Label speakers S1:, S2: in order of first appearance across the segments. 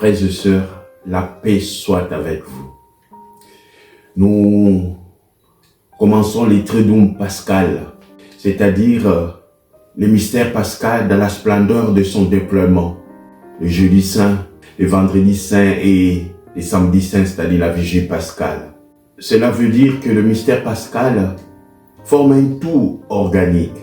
S1: Frères et sœurs, la paix soit avec vous. Nous commençons les Triduum pascal, c'est-à-dire le mystère pascal dans la splendeur de son déploiement. Le jeudi saint, le vendredi saint et le samedi saint, c'est-à-dire la vigile pascale. Cela veut dire que le mystère pascal forme un tout organique.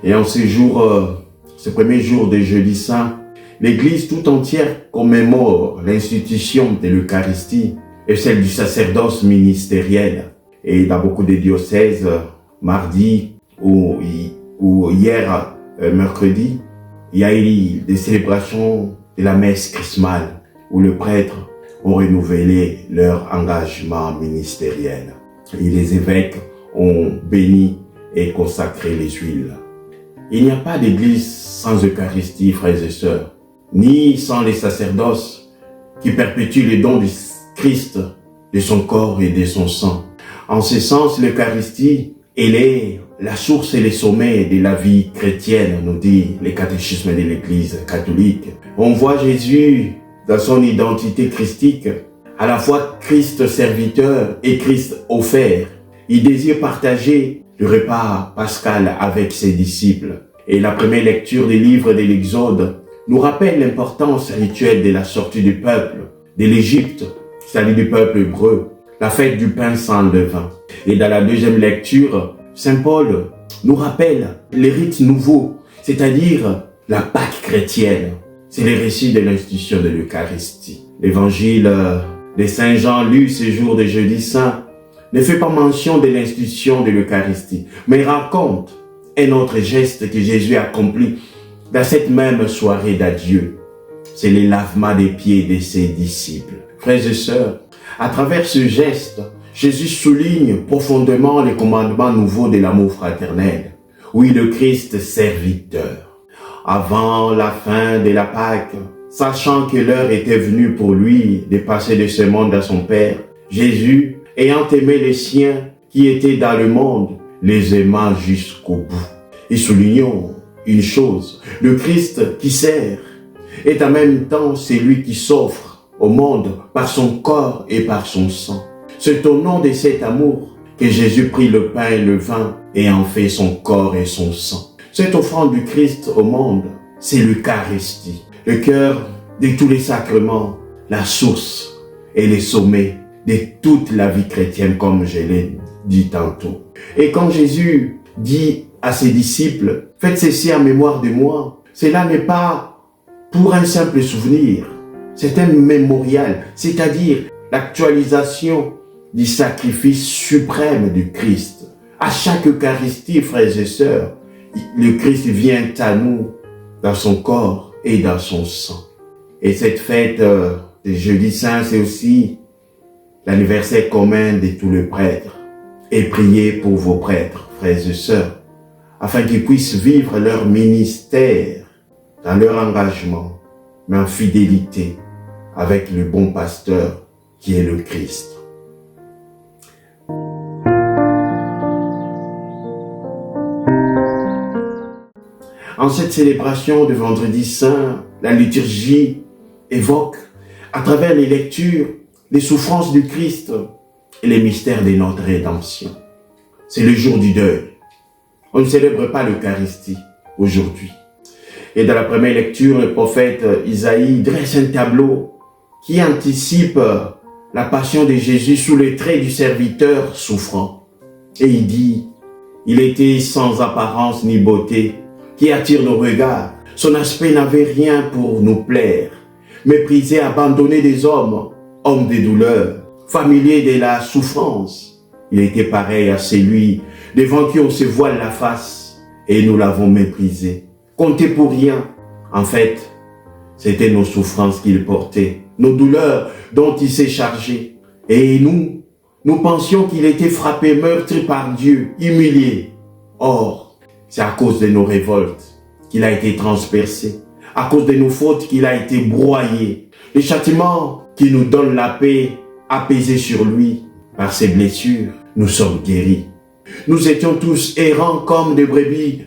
S1: Et en ce premier jour de jeudi saint, l'Église tout entière commémore l'institution de l'Eucharistie et celle du sacerdoce ministériel. Et dans beaucoup de diocèses, mardi ou hier, mercredi, il y a eu des célébrations de la messe chrismale où les prêtres ont renouvelé leur engagement ministériel. Et les évêques ont béni et consacré les huiles. Il n'y a pas d'église sans Eucharistie, frères et sœurs, ni sans les sacerdoces qui perpétuent les dons du Christ, de son corps et de son sang. En ce sens, l'Eucharistie, elle est la source et le sommet de la vie chrétienne, nous dit le catéchisme de l'Église catholique. On voit Jésus dans son identité christique, à la fois Christ serviteur et Christ offert. Il désire partager le repas pascal avec ses disciples. Et la première lecture des livres de l'Exode nous rappelle l'importance rituelle de la sortie du peuple de l'Égypte, c'est-à-dire du peuple hébreu, la fête du pain sans levain. Et dans la deuxième lecture, Saint Paul nous rappelle les rites nouveaux, c'est-à-dire la Pâque chrétienne. C'est le récit de l'institution de l'Eucharistie. L'évangile de Saint Jean lu ce jour de jeudi saint ne fait pas mention de l'institution de l'Eucharistie, mais raconte un autre geste que Jésus accomplit dans cette même soirée d'adieu. C'est le lavement des pieds de ses disciples. Frères et sœurs, à travers ce geste, Jésus souligne profondément les commandements nouveaux de l'amour fraternel. Oui, le Christ serviteur. Avant la fin de la Pâque, sachant que l'heure était venue pour lui de passer de ce monde à son Père, Jésus, ayant aimé les siens qui étaient dans le monde, les aima jusqu'au bout. Et soulignons une chose, le Christ qui sert est en même temps celui qui s'offre au monde par son corps et par son sang. C'est au nom de cet amour que Jésus prit le pain et le vin et en fait son corps et son sang. Cette offrande du Christ au monde, c'est l'Eucharistie, le cœur de tous les sacrements, la source et le sommet de toute la vie chrétienne, comme je l'ai dit tantôt. Et quand Jésus dit à ses disciples, faites ceci en mémoire de moi, cela n'est pas pour un simple souvenir, c'est un mémorial, c'est-à-dire l'actualisation du sacrifice suprême du Christ. À chaque Eucharistie, frères et sœurs, le Christ vient à nous dans son corps et dans son sang. Et cette fête de jeudi saint, c'est aussi l'anniversaire commun de tous les prêtres. Et priez pour vos prêtres, frères et sœurs, afin qu'ils puissent vivre leur ministère dans leur engagement, mais en fidélité avec le bon pasteur qui est le Christ. En cette célébration de vendredi saint, la liturgie évoque, à travers les lectures, les souffrances du Christ et les mystères de notre rédemption. C'est le jour du deuil. On ne célèbre pas l'Eucharistie aujourd'hui. Et dans la première lecture, le prophète Isaïe dresse un tableau qui anticipe la passion de Jésus sous les traits du serviteur souffrant. Et il dit, il était sans apparence ni beauté, qui attire nos regards. Son aspect n'avait rien pour nous plaire. Méprisé, abandonné des hommes, homme des douleurs, familier de la souffrance. Il était pareil à celui devant qui on se voile la face et nous l'avons méprisé. Compté pour rien. En fait, c'était nos souffrances qu'il portait, nos douleurs dont il s'est chargé. Et nous pensions qu'il était frappé, meurtri par Dieu, humilié. Or, c'est à cause de nos révoltes qu'il a été transpercé, à cause de nos fautes qu'il a été broyé. Le châtiment qui nous donne la paix a pesé sur lui. Par ses blessures, nous sommes guéris. Nous étions tous errants comme des brebis.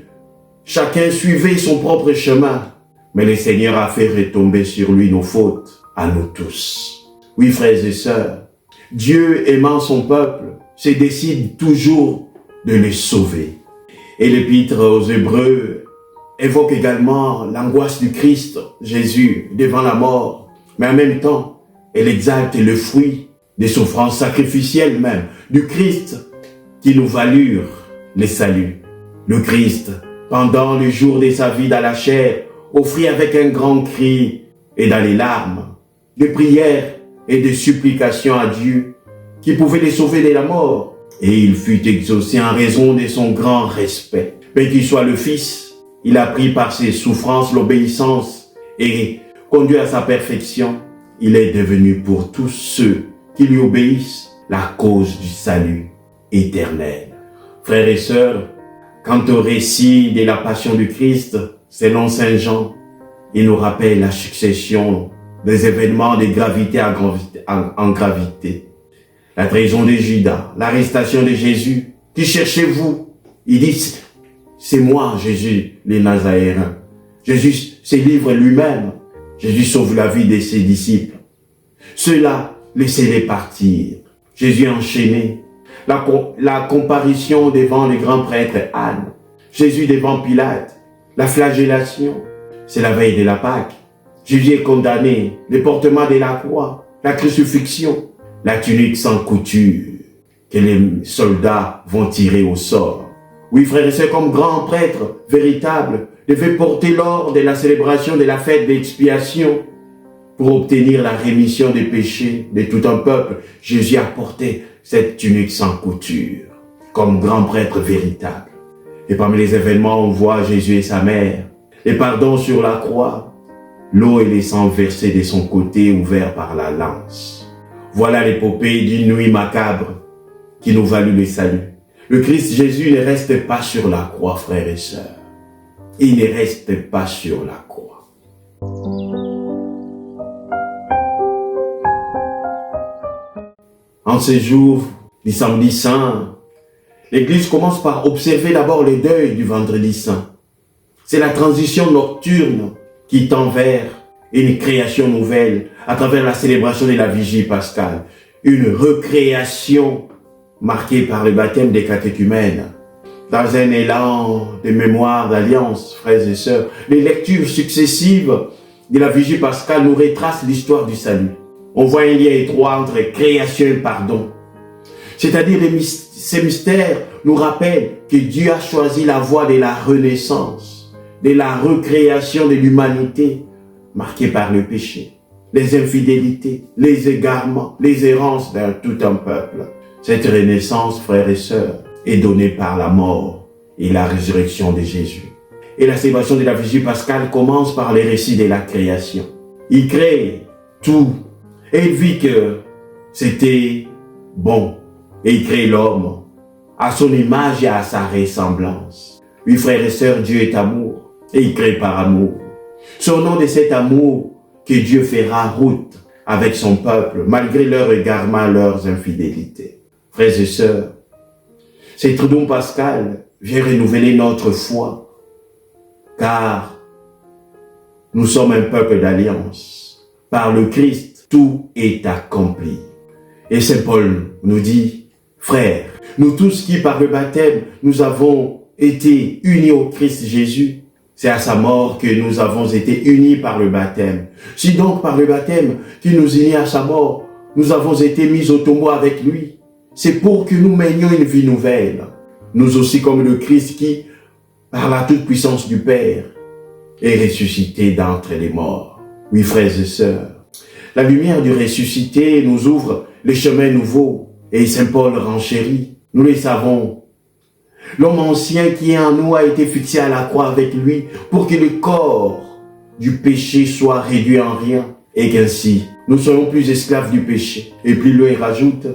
S1: Chacun suivait son propre chemin. Mais le Seigneur a fait retomber sur lui nos fautes. à nous tous. Oui, frères et sœurs, Dieu aimant son peuple se décide toujours de les sauver. Et l'épître aux Hébreux évoque également l'angoisse du Christ, Jésus, devant la mort. Mais en même temps, elle exalte le fruit des souffrances sacrificielles même du Christ qui nous valurent les saluts. Le Christ, pendant le jour de sa vie dans la chair, offrit avec un grand cri et dans les larmes, de prières et de supplications à Dieu qui pouvait les sauver de la mort. Et il fut exaucé en raison de son grand respect. Mais qu'il soit le Fils, il a pris par ses souffrances l'obéissance et conduit à sa perfection. Il est devenu pour tous ceux qui lui obéissent la cause du salut éternel. Frères et sœurs, quant au récit de la passion du Christ, selon Saint Jean, il nous rappelle la succession des événements de gravité en gravité. La trahison de Judas, l'arrestation de Jésus. Qui cherchez-vous? Il dit, c'est moi, Jésus, les Nazaréens. Jésus se livre lui-même. Jésus sauve la vie de ses disciples. Ceux-là, laissez-les partir. Jésus enchaîné. La comparution devant le grand prêtre Anne. Jésus devant Pilate. La flagellation. C'est la veille de la Pâque. Jésus est condamné. Le portement de la croix. La crucifixion. La tunique sans couture que les soldats vont tirer au sort. Oui, frères et sœurs, comme grand prêtre véritable, devait porter lors de la célébration de la fête d'expiation pour obtenir la rémission des péchés de tout un peuple. Jésus a porté cette tunique sans couture comme grand prêtre véritable. Et parmi les événements, on voit Jésus et sa mère, les pardons sur la croix, l'eau et les sangs versés de son côté ouvert par la lance. Voilà l'épopée d'une nuit macabre qui nous valut le salut. Le Christ Jésus ne reste pas sur la croix, frères et sœurs. Il ne reste pas sur la croix. En ces jours du samedi saint, l'Église commence par observer d'abord le deuil du vendredi saint. C'est la transition nocturne qui tend vers une création nouvelle à travers la célébration de la vigie pascale. Une recréation marquée par le baptême des catéchumènes. Dans un élan de mémoire, d'alliance, frères et sœurs, les lectures successives de la vigie pascale nous retracent l'histoire du salut. On voit un lien étroit entre création et pardon. C'est-à-dire ces mystères nous rappellent que Dieu a choisi la voie de la renaissance, de la recréation de l'humanité, marquée par le péché, les infidélités, les égarements, les errances d'un tout un peuple. Cette renaissance, frères et sœurs, est donnée par la mort et la résurrection de Jésus. Et la célébration de la vigie pascale commence par les récits de la création. Il crée tout et il vit que c'était bon. Et il crée l'homme à son image et à sa ressemblance. Oui, frères et sœurs, Dieu est amour et il crée par amour. C'est au nom de cet amour que Dieu fera route avec son peuple, malgré leurs égarements, leurs infidélités. Frères et sœurs, ce triduum pascal vient renouveler notre foi, car nous sommes un peuple d'alliance. Par le Christ, tout est accompli. Et Saint Paul nous dit, frères, nous tous qui par le baptême, nous avons été unis au Christ Jésus, c'est à sa mort que nous avons été unis par le baptême. Si donc par le baptême qui nous unit à sa mort, nous avons été mis au tombeau avec lui, c'est pour que nous menions une vie nouvelle. Nous aussi comme le Christ qui, par la toute-puissance du Père, est ressuscité d'entre les morts. Oui, frères et sœurs, la lumière du ressuscité nous ouvre les chemins nouveaux et Saint Paul renchérit. Nous le savons. L'homme ancien qui est en nous a été fixé à la croix avec lui pour que le corps du péché soit réduit en rien et qu'ainsi nous soyons plus esclaves du péché. Et puis lui rajoute,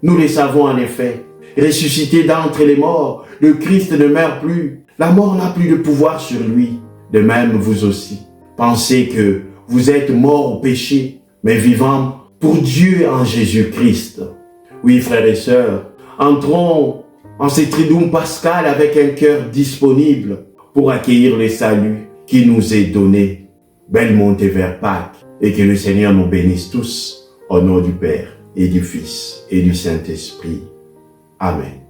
S1: nous le savons en effet, ressuscité d'entre les morts, le Christ ne meurt plus. La mort n'a plus de pouvoir sur lui. De même vous aussi. Pensez que vous êtes morts au péché, mais vivants pour Dieu en Jésus-Christ. Oui, frères et sœurs, entrons en ce triduum pascal avec un cœur disponible pour accueillir le salut qui nous est donné. Belle montée vers Pâques. et que le Seigneur nous bénisse tous au nom du Père et du Fils et du Saint-Esprit. Amen.